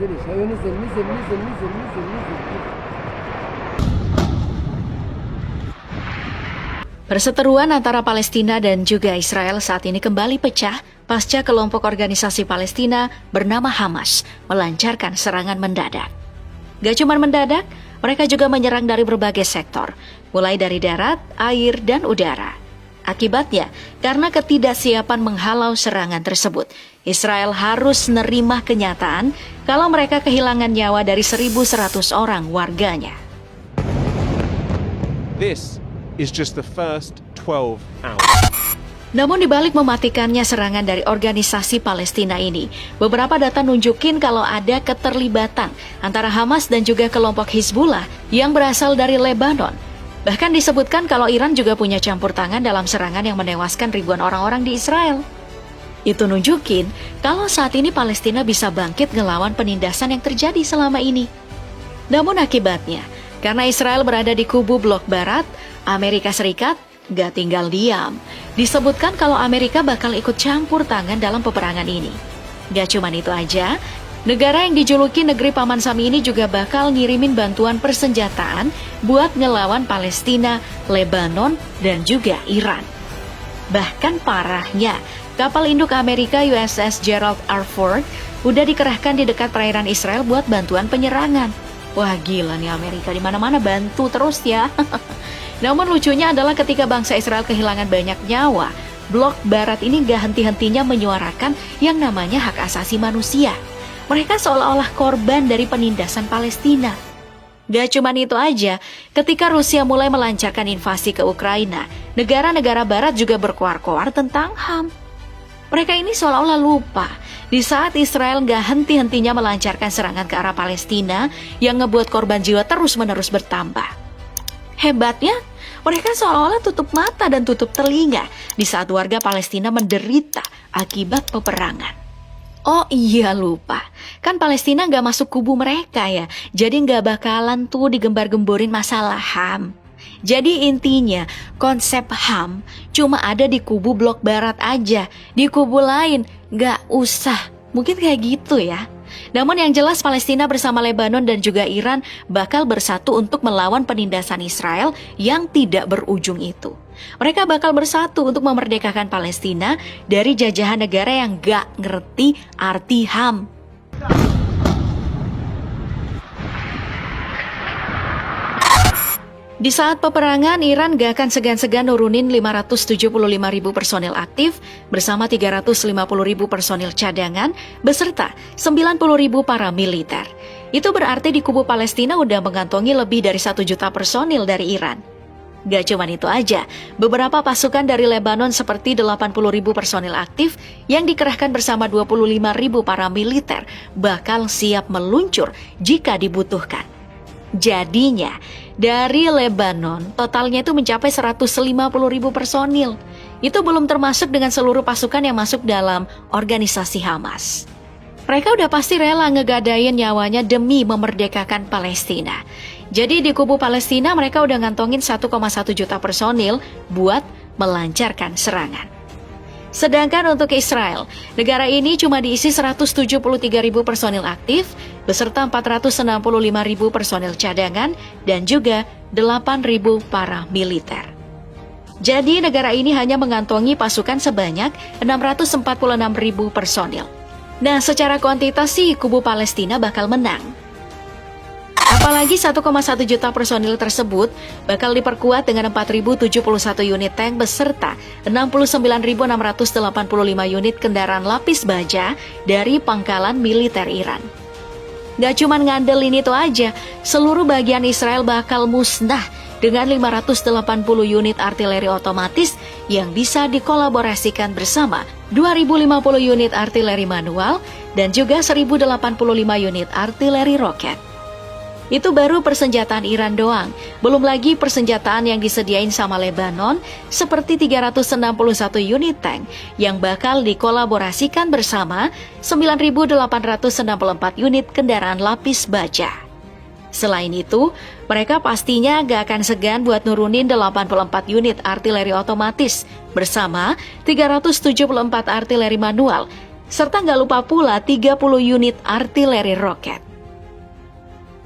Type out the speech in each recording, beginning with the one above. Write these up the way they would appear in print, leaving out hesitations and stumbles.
finish. Ayo nizil, nizil, nizil, nizil, nizil, nizil. Perseteruan antara Palestina dan juga Israel saat ini kembali pecah pasca kelompok organisasi Palestina bernama Hamas melancarkan serangan mendadak. Gak cuma mendadak, mereka juga menyerang dari berbagai sektor, mulai dari darat, air, dan udara. Akibatnya, karena ketidaksiapan menghalau serangan tersebut, Israel harus menerima kenyataan kalau mereka kehilangan nyawa dari 1.100 orang warganya. This is just the first 12 hours. Namun dibalik mematikannya serangan dari organisasi Palestina ini, beberapa data nunjukin kalau ada keterlibatan antara Hamas dan juga kelompok Hizbullah yang berasal dari Lebanon. Bahkan disebutkan kalau Iran juga punya campur tangan dalam serangan yang menewaskan ribuan orang-orang di Israel. Itu nunjukin kalau saat ini Palestina bisa bangkit ngelawan penindasan yang terjadi selama ini. Namun akibatnya, karena Israel berada di kubu blok barat, Amerika Serikat gak tinggal diam. Disebutkan kalau Amerika bakal ikut campur tangan dalam peperangan ini. Gak cuman itu aja, negara yang dijuluki negeri Paman Sam ini juga bakal ngirimin bantuan persenjataan buat ngelawan Palestina, Lebanon, dan juga Iran. Bahkan parahnya, kapal induk Amerika USS Gerald R. Ford udah dikerahkan di dekat perairan Israel buat bantuan penyerangan. Wah gila nih Amerika, di mana-mana bantu terus ya. Namun lucunya adalah ketika bangsa Israel kehilangan banyak nyawa, blok barat ini gak henti-hentinya menyuarakan yang namanya hak asasi manusia. Mereka seolah-olah korban dari penindasan Palestina. Gak cuma itu aja, ketika Rusia mulai melancarkan invasi ke Ukraina, negara-negara barat juga berkoar-koar tentang HAM. Mereka ini seolah-olah lupa, di saat Israel gak henti-hentinya melancarkan serangan ke arah Palestina yang ngebuat korban jiwa terus-menerus bertambah. Hebatnya, mereka seolah-olah tutup mata dan tutup telinga di saat warga Palestina menderita akibat peperangan. Oh iya lupa, kan Palestina gak masuk kubu mereka ya, jadi gak bakalan tuh digembar-gemborin masalah HAM. Jadi intinya, konsep HAM cuma ada di kubu blok barat aja, di kubu lain gak usah, mungkin kayak gitu ya. Namun yang jelas Palestina bersama Lebanon dan juga Iran bakal bersatu untuk melawan penindasan Israel yang tidak berujung itu. Mereka bakal bersatu untuk memerdekakan Palestina dari jajahan negara yang gak ngerti arti HAM. Di saat peperangan, Iran gak akan segan-segan nurunin 575.000 personil aktif bersama 350.000 personil cadangan beserta 90.000 para militer. Itu berarti di kubu Palestina udah mengantongi lebih dari 1 juta personil dari Iran. Gak cuma itu aja, beberapa pasukan dari Lebanon seperti 80.000 personil aktif yang dikerahkan bersama 25.000 para militer bakal siap meluncur jika dibutuhkan. Jadinya, dari Lebanon, totalnya itu mencapai 150.000 personil. Itu belum termasuk dengan seluruh pasukan yang masuk dalam organisasi Hamas. Mereka udah pasti rela ngegadain nyawanya demi memerdekakan Palestina. Jadi di kubu Palestina mereka udah ngantongin 1,1 juta personil buat melancarkan serangan. Sedangkan untuk Israel, negara ini cuma diisi 173.000 personil aktif, beserta 465.000 personil cadangan, dan juga 8.000 para militer. Jadi negara ini hanya mengantongi pasukan sebanyak 646.000 personil. Nah, secara kuantitas sih kubu Palestina bakal menang. Apalagi 1,1 juta personil tersebut bakal diperkuat dengan 4.071 unit tank beserta 69.685 unit kendaraan lapis baja dari pangkalan militer Iran. Gak cuma ngandelin itu aja, seluruh bagian Israel bakal musnah dengan 580 unit artileri otomatis yang bisa dikolaborasikan bersama 2.050 unit artileri manual dan juga 1.085 unit artileri roket. Itu baru persenjataan Iran doang, belum lagi persenjataan yang disediain sama Lebanon seperti 361 unit tank yang bakal dikolaborasikan bersama 9.864 unit kendaraan lapis baja. Selain itu, mereka pastinya gak akan segan buat nurunin 84 unit artileri otomatis bersama 374 artileri manual serta nggak lupa pula 30 unit artileri roket.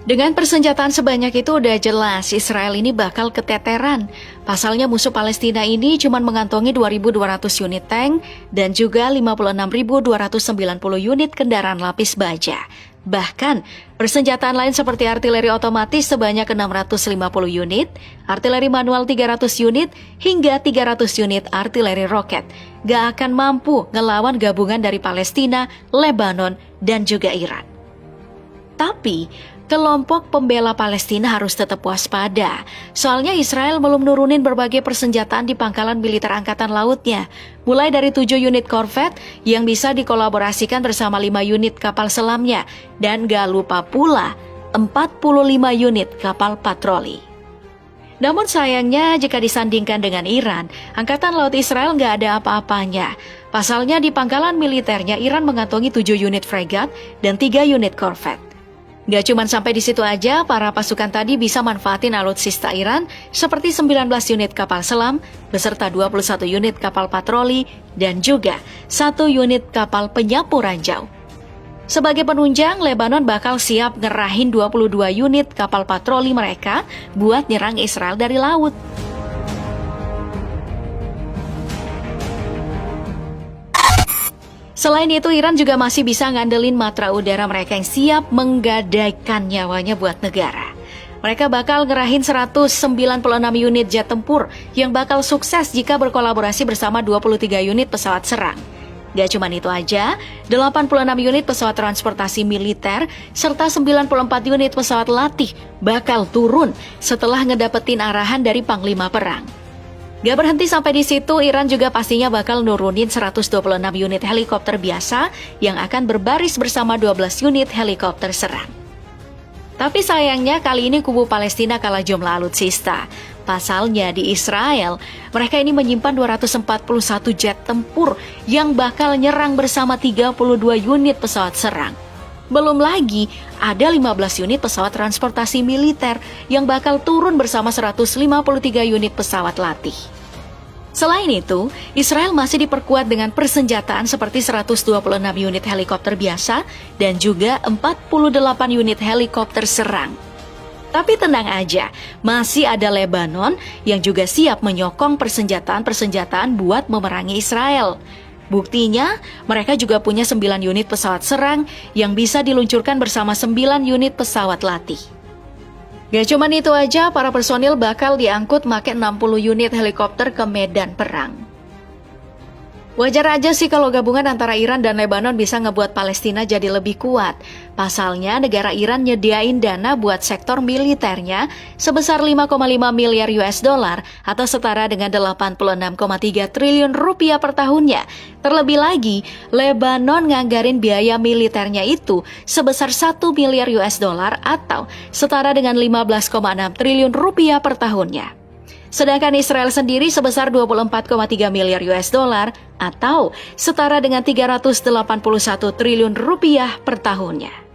Dengan persenjataan sebanyak itu udah jelas Israel ini bakal keteteran. Pasalnya musuh Palestina ini cuma mengantongi 2.200 unit tank dan juga 56.290 unit kendaraan lapis baja. Bahkan, persenjataan lain seperti artileri otomatis sebanyak 650 unit, artileri manual 300 unit, hingga 300 unit artileri roket gak akan mampu ngelawan gabungan dari Palestina, Lebanon, dan juga Iran. Tapi, kelompok pembela Palestina harus tetap waspada. Soalnya Israel belum nurunin berbagai persenjataan di pangkalan militer angkatan lautnya. Mulai dari 7 unit korvet yang bisa dikolaborasikan bersama 5 unit kapal selamnya. Dan gak lupa pula 45 unit kapal patroli. Namun sayangnya jika disandingkan dengan Iran, Angkatan Laut Israel gak ada apa-apanya. Pasalnya di pangkalan militernya Iran mengantongi 7 unit fregat dan 3 unit korvet. Gak cuma sampai di situ aja, para pasukan tadi bisa manfaatin alutsista Iran seperti 19 unit kapal selam, beserta 21 unit kapal patroli, dan juga 1 unit kapal penyapu ranjau. Sebagai penunjang, Lebanon bakal siap ngerahin 22 unit kapal patroli mereka buat nyerang Israel dari laut. Selain itu, Iran juga masih bisa ngandelin matra udara mereka yang siap menggadaikan nyawanya buat negara. Mereka bakal ngerahin 196 unit jet tempur yang bakal sukses jika berkolaborasi bersama 23 unit pesawat serang. Gak cuma itu aja, 86 unit pesawat transportasi militer serta 94 unit pesawat latih bakal turun setelah ngedapetin arahan dari Panglima Perang. Gak berhenti sampai di situ, Iran juga pastinya bakal nurunin 126 unit helikopter biasa yang akan berbaris bersama 12 unit helikopter serang. Tapi sayangnya kali ini kubu Palestina kalah jumlah alutsista. Pasalnya di Israel, mereka ini menyimpan 241 jet tempur yang bakal nyerang bersama 32 unit pesawat serang. Belum lagi, ada 15 unit pesawat transportasi militer yang bakal turun bersama 153 unit pesawat latih. Selain itu, Israel masih diperkuat dengan persenjataan seperti 126 unit helikopter biasa dan juga 48 unit helikopter serang. Tapi tenang aja, masih ada Lebanon yang juga siap menyokong persenjataan-persenjataan buat memerangi Israel. Buktinya, mereka juga punya 9 unit pesawat serang yang bisa diluncurkan bersama 9 unit pesawat latih. Gak cuma itu aja, para personil bakal diangkut make 60 unit helikopter ke medan perang. Wajar aja sih kalau gabungan antara Iran dan Lebanon bisa ngebuat Palestina jadi lebih kuat. Pasalnya negara Iran nyediain dana buat sektor militernya sebesar 5,5 miliar US dollar atau setara dengan 86,3 triliun rupiah per tahunnya. Terlebih lagi, Lebanon nganggarin biaya militernya itu sebesar 1 miliar US dollar atau setara dengan 15,6 triliun rupiah per tahunnya. Sedangkan Israel sendiri sebesar 24,3 miliar US dollar atau setara dengan 381 triliun rupiah per tahunnya.